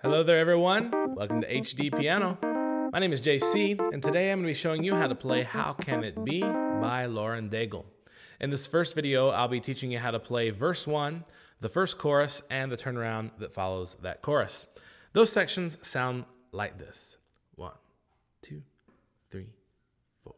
Hello there everyone, welcome to HDpiano. My name is JC, and today I'm going to be showing you how to play How Can It Be by Lauren Daigle. In this first video, I'll be teaching you how to play verse 1, the first chorus, and the turnaround that follows that chorus. Those sections sound like this. 1, 2, 3, 4.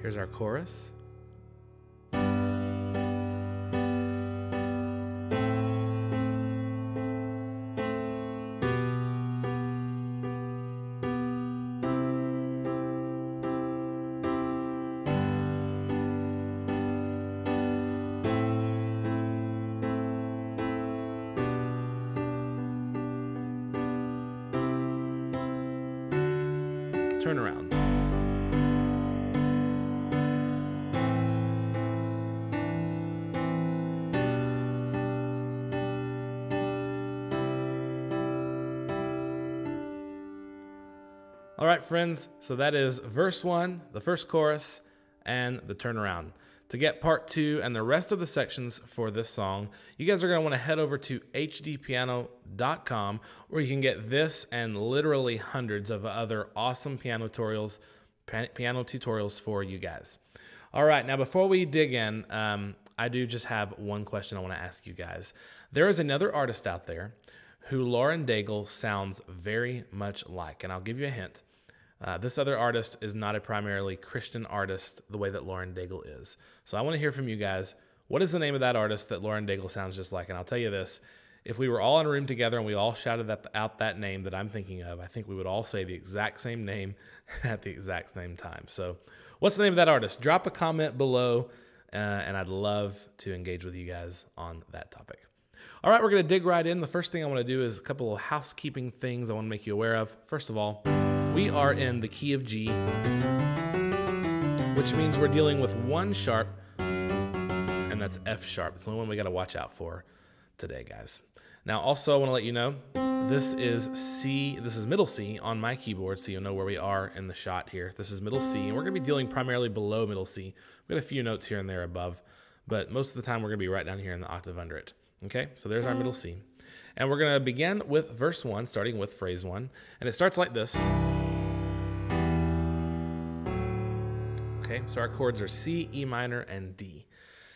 Here's our chorus. Turn around. All right, friends, so that is verse 1, the first chorus, and the turnaround. To get part 2 and the rest of the sections for this song, you guys are going to want to head over to HDpiano.com, where you can get this and literally hundreds of other awesome piano tutorials for you guys. All right, now before we dig in, I do just have one question I want to ask you guys. There is another artist out there who Lauren Daigle sounds very much like, and I'll give you a hint. This other artist is not a primarily Christian artist the way that Lauren Daigle is. So I want to hear from you guys. What is the name of that artist that Lauren Daigle sounds just like? And I'll tell you this, if we were all in a room together and we all shouted out that name that I'm thinking of, I think we would all say the exact same name at the exact same time. So what's the name of that artist? Drop a comment below, and I'd love to engage with you guys on that topic. All right, we're going to dig right in. The first thing I want to do is a couple of housekeeping things I want to make you aware of. First of all, we are in the key of G, which means we're dealing with one sharp, and that's F sharp. It's the only one we got to watch out for today, guys. Now, also, I want to let you know, this is C, this is middle C on my keyboard, so you'll know where we are in the shot here. This is middle C, and we're going to be dealing primarily below middle C. We've got a few notes here and there above, but most of the time we're going to be right down here in the octave under it. Okay, so there's our middle C. And we're going to begin with verse 1, starting with phrase 1. And it starts like this. Okay, so our chords are C, E minor, and D.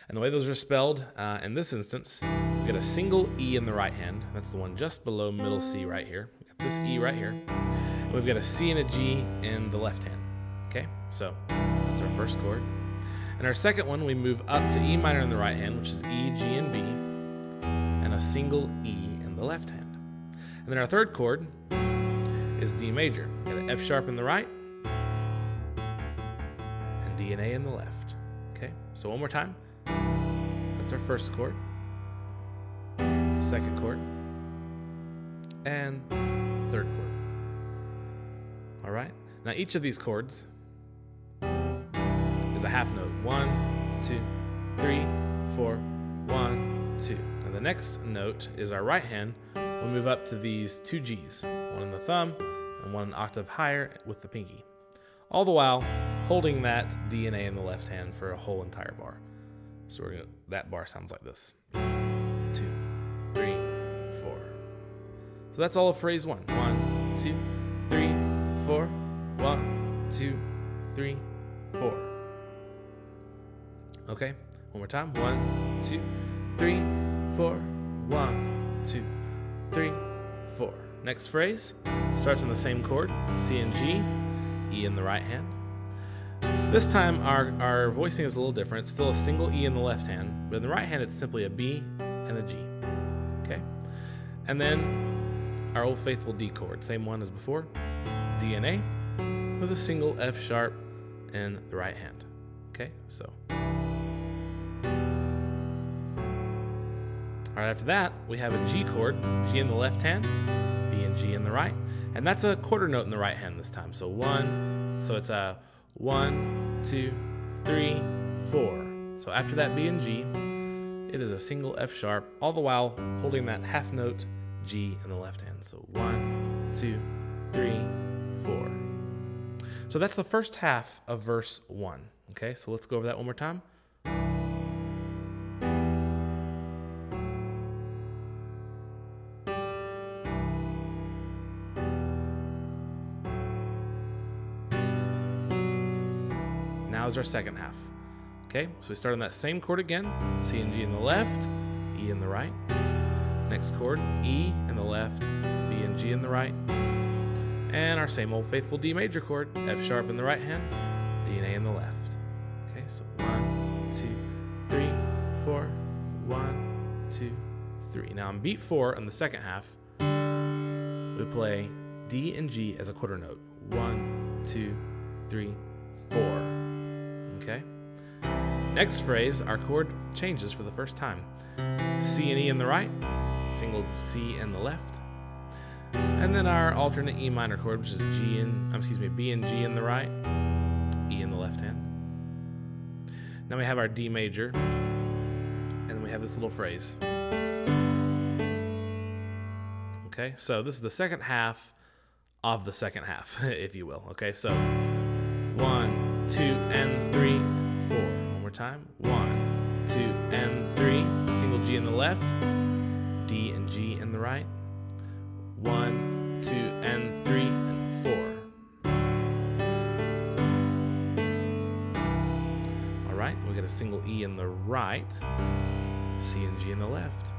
And the way those are spelled, in this instance, we've got a single E in the right hand. That's the one just below middle C right here. We've got this E right here. And we've got a C and a G in the left hand. Okay, so that's our first chord. And our second one, we move up to E minor in the right hand, which is E, G, and B. And a single E in the left hand. And then our third chord is D major. Got an F sharp in the right and D and A in the left. Okay, so one more time. That's our first chord, second chord, and third chord. All right, now each of these chords is a half note. 1, 2, 3, 4, 1, 2. And the next note is our right hand. We'll move up to these two G's, one in the thumb and one octave higher with the pinky. All the while holding that D and A in the left hand for a whole entire bar. So that bar sounds like this. 2, 3, 4. So that's all of phrase 1. 1, 2, 3, 4. 1, 2, 3, 4. Okay, one more time. 1, 2, 3, 4. 1, 2, 3, 4. Next phrase starts on the same chord, C and G, E in the right hand. This time our voicing is a little different. It's still a single E in the left hand, but in the right hand it's simply a B and a G. Okay? And then our old faithful D chord, same one as before, D and A, with a single F sharp in the right hand. Okay, so. All right, after that, we have a G chord, G in the left hand, B and G in the right. And that's a quarter note in the right hand this time. So it's a 1, 2, 3, 4. So after that B and G, it is a single F sharp, all the while holding that half note G in the left hand. So 1, 2, 3, 4. So that's the first half of verse 1. Okay, so let's go over that one more time. Now is our second half. Okay, so we start on that same chord again, C and G in the left, E in the right. Next chord, E in the left, B and G in the right. And our same old faithful D major chord, F sharp in the right hand, D and A in the left. Okay, so 1, 2, 3, 4, 1, 2, 3. Now on beat 4 on the second half, we play D and G as a quarter note. 1, 2, 3, 4. Okay? Next phrase, our chord changes for the first time. C and E in the right, single C in the left. And then our alternate E minor chord, which is B and G in the right, E in the left hand. Now we have our D major, and then we have this little phrase. Okay, so this is the second half of the second half, if you will. Okay, so 1, 2, and 3, 4. One more time. 1, 2, and 3. Single G in the left, D and G in the right. 1, 2, and 3, and 4. All right, we get a single E in the right, C and G in the left,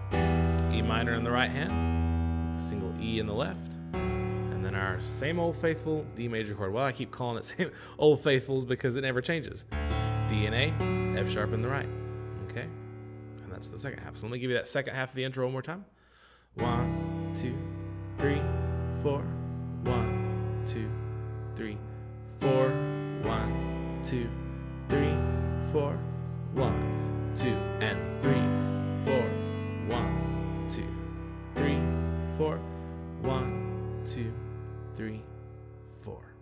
E minor in the right hand, single E in the left, and then our same old faithful D major chord. Well, I keep calling it same old faithfuls because it never changes. D and A, F sharp in the right. Okay, and that's the second half. So let me give you that second half of the intro one more time. 1, 2, 3, 4. 1, 2, 3, 4. 1, 2, 3, 4. 1, 2, and 3, 4. 1, 2, 3, 4. 1, 2, 3, 4.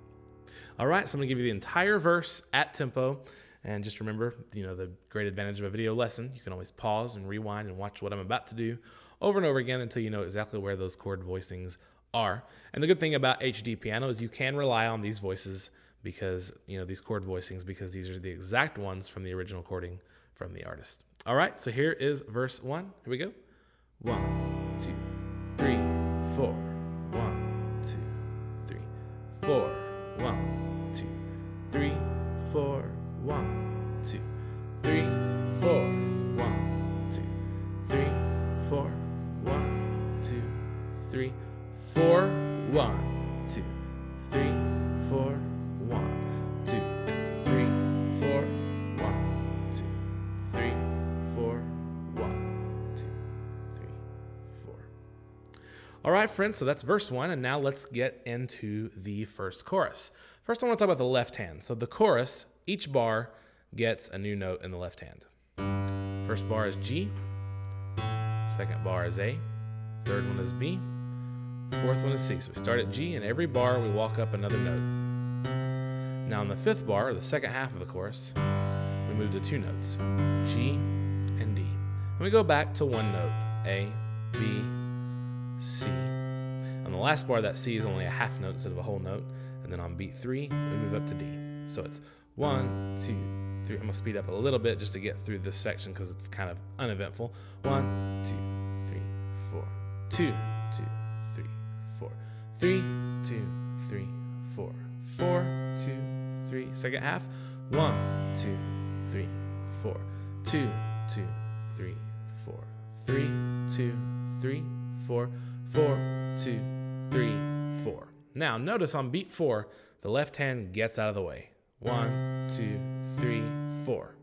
All right, so I'm gonna give you the entire verse at tempo. And just remember, the great advantage of a video lesson, you can always pause and rewind and watch what I'm about to do over and over again until you know exactly where those chord voicings are. And the good thing about HDpiano is you can rely on these voices because, these chord voicings, because these are the exact ones from the original recording from the artist. All right, so here is verse 1. Here we go. 1, 2, 3, 4. 1, 2, 3, 4. 1, 2, 3, 4. 1, 2, 3, 4. 1, 2, 3, 4. 1, 2, 3, 4. 1, 2, 3, 4. 1, 2, 3, 4. 1, 2, 3, 4. 1, 2, 3, 4. All right, friends, so that's verse 1, and now let's get into the first chorus. First, I want to talk about the left hand. So the chorus, each bar gets a new note in the left hand. First bar is G, second bar is A, third one is B, fourth one is C. So we start at G, and every bar we walk up another note. Now in the fifth bar, or the second half of the chorus, we move to two notes, G and D. And we go back to one note, A, B, C. On the last bar, that C is only a half note instead of a whole note. And then on beat 3, we move up to D. So it's 1, 2, 3. I'm gonna speed up a little bit just to get through this section because it's kind of uneventful. 1, 2, 3, 4. 2, 2, 3, 4. 3, 2, 3, 4. 4, 2, 3. Second half. 1, 2, 3, 4. 2, 2, 3, 4. 3, 2, 3, 4. 4, 2, 3, 4. Now notice on beat 4, the left hand gets out of the way. 1, 2, 3, 4.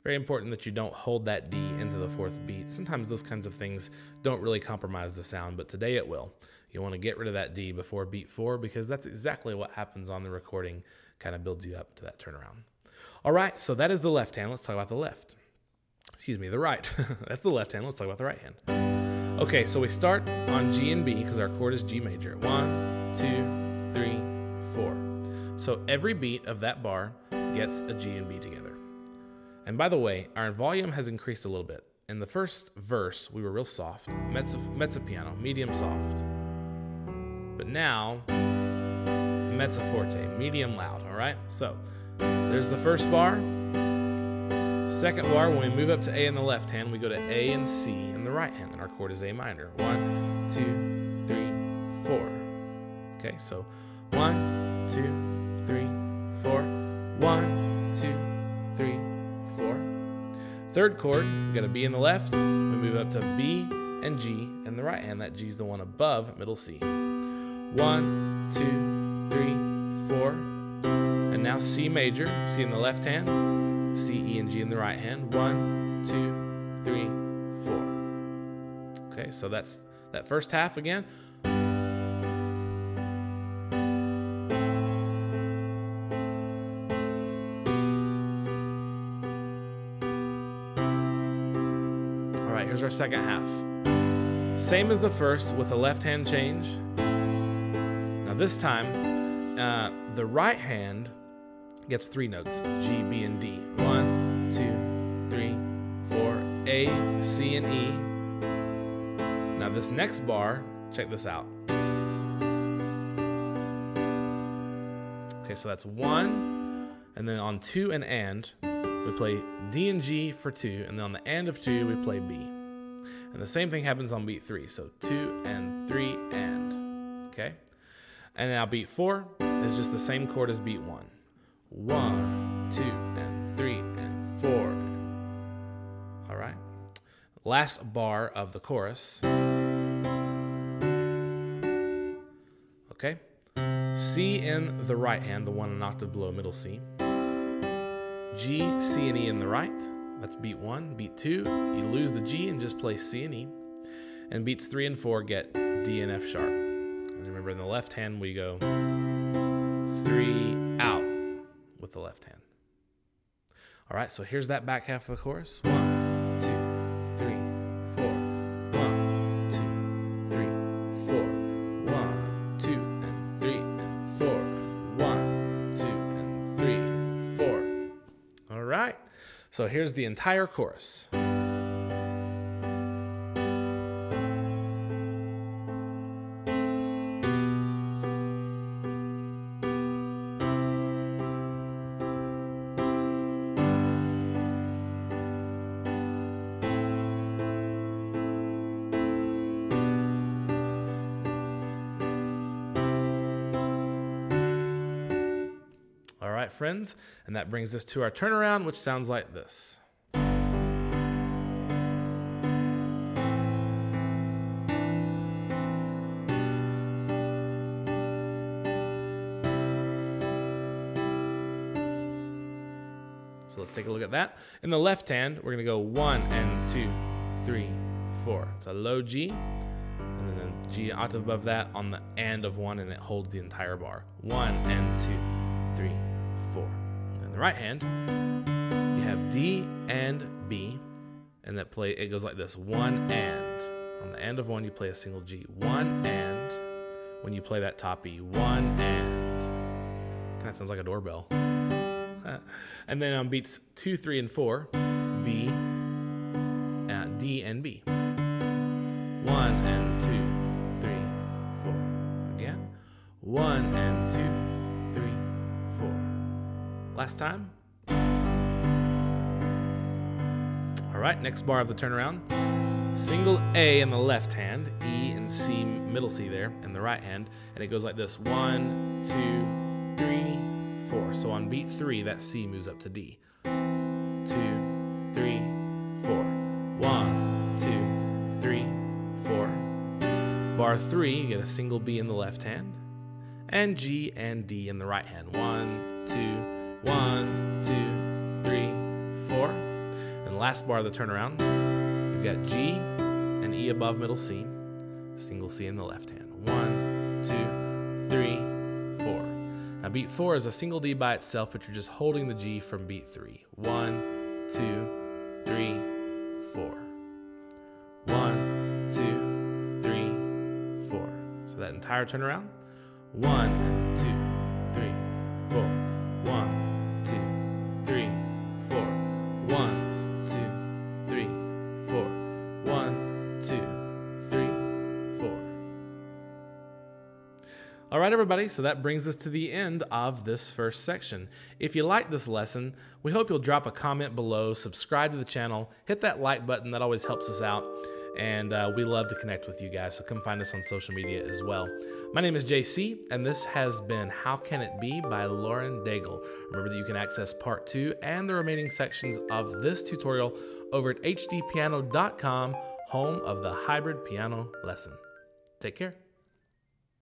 Very important that you don't hold that D into the fourth beat. Sometimes those kinds of things don't really compromise the sound, but today it will. You want to get rid of that D before beat 4 because that's exactly what happens on the recording, kind of builds you up to that turnaround. All right, so that is the left hand. Let's talk about the left. Excuse me, the right. That's the left hand. Let's talk about the right hand. Okay, so we start on G and B because our chord is G major. 1, 2, 3, 4. So every beat of that bar gets a G and B together. And by the way, our volume has increased a little bit. In the first verse, we were real soft, mezzo piano, medium soft. But now, mezzo forte, medium loud, all right? So there's the first bar. Second bar, when we move up to A in the left hand, we go to A and C in the right hand, and our chord is A minor. 1, 2, 3, 4. Okay, so 1, 2, 3, 4. 1, 2, 3, 4. Third chord, we got a B in the left. We move up to B and G in the right hand. That G is the one above middle C. 1, 2, 3, 4. And now C major, C in the left hand, C, E, and G in the right hand. 1, 2, 3, 4. Okay, so that's that first half again. All right, here's our second half. Same as the first with a left hand change. Now this time, the right hand gets 3 notes, G, B, and D. 1, 2, 3, 4, A, C, and E. Now this next bar, check this out. Okay, so that's 1, and then on 2 and, we play D and G for 2, and then on the and of 2, we play B. And the same thing happens on beat 3, so 2 and 3 and, okay? And now beat 4 is just the same chord as beat 1. 1, 2, and 3, and 4. All right. Last bar of the chorus. Okay. C in the right hand, the one an octave below middle C. G, C, and E in the right. That's beat 1. Beat 2, you lose the G and just play C and E. And beats 3 and 4 get D and F sharp. And remember, in the left hand, we go 3 out with the left hand. All right, so here's that back half of the chorus. 1, 2, 3, 4. 1, 2, 3, 4. 1, 2, and 3, and 4. 1, 2, and 3, 4. All right, so here's the entire chorus. All right, friends, and that brings us to our turnaround, which sounds like this. So let's take a look at that. In the left hand, we're gonna go 1 and 2, 3, 4. It's a low G, and then a G octave above that on the and of 1, and it holds the entire bar. 1 and 2, 3, 4. And in the right hand, you have D and B, and that it goes like this: 1 and. On the and of 1, you play a single G. 1 and. When you play that top E, 1 and. Kind of sounds like a doorbell. And then on beats 2, 3, and 4, B, D, and B. 1 and 2, 3, 4. Again. 1 and 2, 3, 4. Last time. All right, next bar of the turnaround. Single A in the left hand, E and C, middle C there, in the right hand, and it goes like this: 1, 2, 3, 4. So on beat 3, that C moves up to D. 2, 3, 4. 1, 2, 3, 4. Bar 3, you get a single B in the left hand, and G and D in the right hand. 1, 2, 1, 2, 3, 4. And last bar of the turnaround, you've got G and E above middle C, single C in the left hand. 1, 2, 3, 4. Now beat 4 is a single D by itself, but you're just holding the G from beat 3. 1, 2, 3, 4. 1, 2, entire turnaround. 1, 2, 3, 4. 1, 2, 3, 4. 1, 2, 3, 4. 1, 2, 3, 4. All right, everybody, so that brings us to the end of this first section. If you like this lesson, we hope you'll drop a comment below, subscribe to the channel, hit that like button. That always helps us out, and we love to connect with you guys, so come find us on social media as well. My name is JC, and this has been How Can It Be by Lauren Daigle. Remember that you can access part 2 and the remaining sections of this tutorial over at HDpiano.com, home of the hybrid piano lesson. Take care.